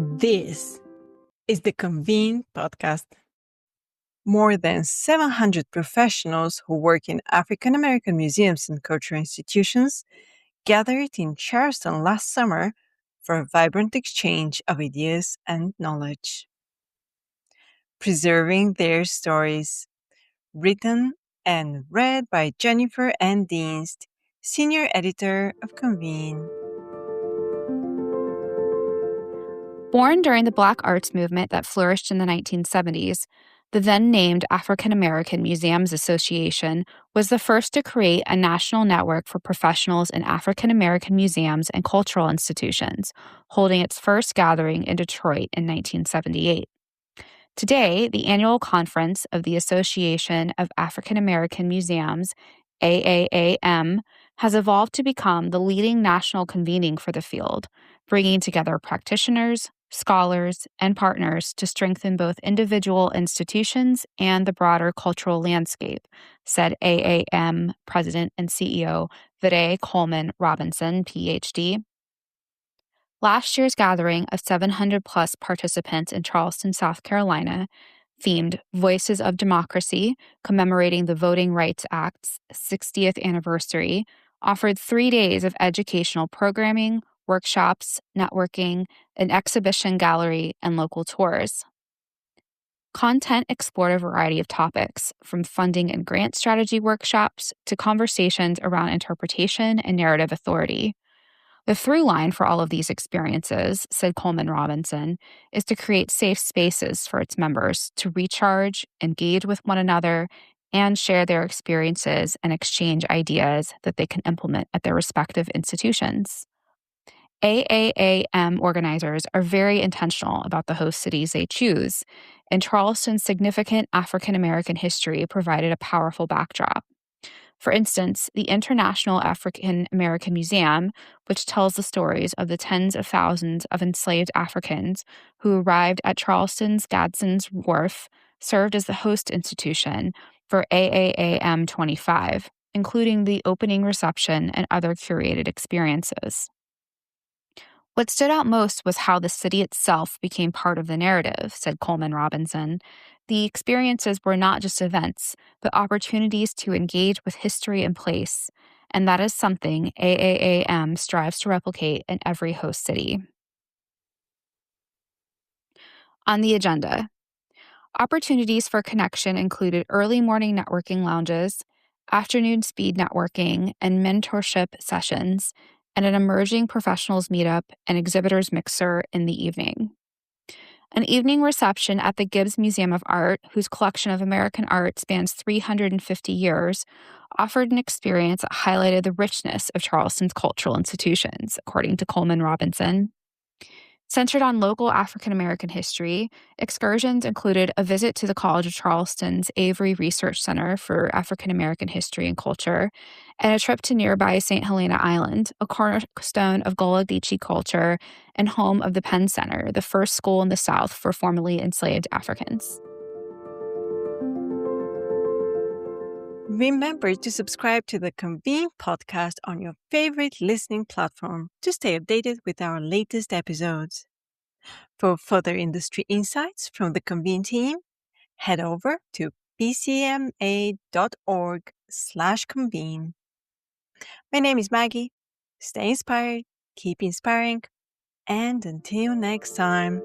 This is the Convene podcast. More than 700 professionals who work in African American museums and cultural institutions gathered in Charleston last summer for a vibrant exchange of ideas and knowledge. Preserving their stories, written and read by Jennifer N. Dienst, senior editor of Convene. Born during the Black arts movement that flourished in the 1970s, the then-named African American Museums Association was the first to create a national network for professionals in African American museums and cultural institutions, holding its first gathering in Detroit in 1978. Today, the annual conference of the Association of African American Museums, AAAM, has evolved to become the leading national convening for the field, bringing together practitioners, scholars, and partners to strengthen both individual institutions and the broader cultural landscape, said AAM President and CEO Vere Coleman Robinson, PhD. Last year's gathering of 700-plus participants in Charleston, South Carolina, themed Voices of Democracy, commemorating the Voting Rights Act's 60th anniversary, offered 3 days of educational programming, workshops, networking, an exhibition gallery, and local tours. Content explored a variety of topics, from funding and grant strategy workshops to conversations around interpretation and narrative authority. The through line for all of these experiences, said Coleman Robinson, is to create safe spaces for its members to recharge, engage with one another, and share their experiences and exchange ideas that they can implement at their respective institutions. AAAM organizers are very intentional about the host cities they choose, and Charleston's significant African American history provided a powerful backdrop. For instance, the International African American Museum, which tells the stories of the tens of thousands of enslaved Africans who arrived at Charleston's Gadsden's Wharf, served as the host institution for AAAM 25, including the opening reception and other curated experiences. What stood out most was how the city itself became part of the narrative, said Coleman Robinson. The experiences were not just events, but opportunities to engage with history and place, and that is something AAAM strives to replicate in every host city. On the agenda, opportunities for connection included early morning networking lounges, afternoon speed networking, and mentorship sessions, and an emerging professionals meetup and exhibitors mixer in the evening. An evening reception at the Gibbs Museum of Art, whose collection of American art spans 350 years, offered an experience that highlighted the richness of Charleston's cultural institutions, according to Coleman Robinson. Centered on local African American history, excursions included a visit to the College of Charleston's Avery Research Center for African American History and Culture, and a trip to nearby St. Helena Island, a cornerstone of Gullah Geechee culture and home of the Penn Center, the first school in the South for formerly enslaved Africans. Remember to subscribe to the Convene podcast on your favorite listening platform to stay updated with our latest episodes. For further industry insights from the Convene team, head over to pcma.org/convene. My name is Maggie. Stay inspired, keep inspiring, and until next time.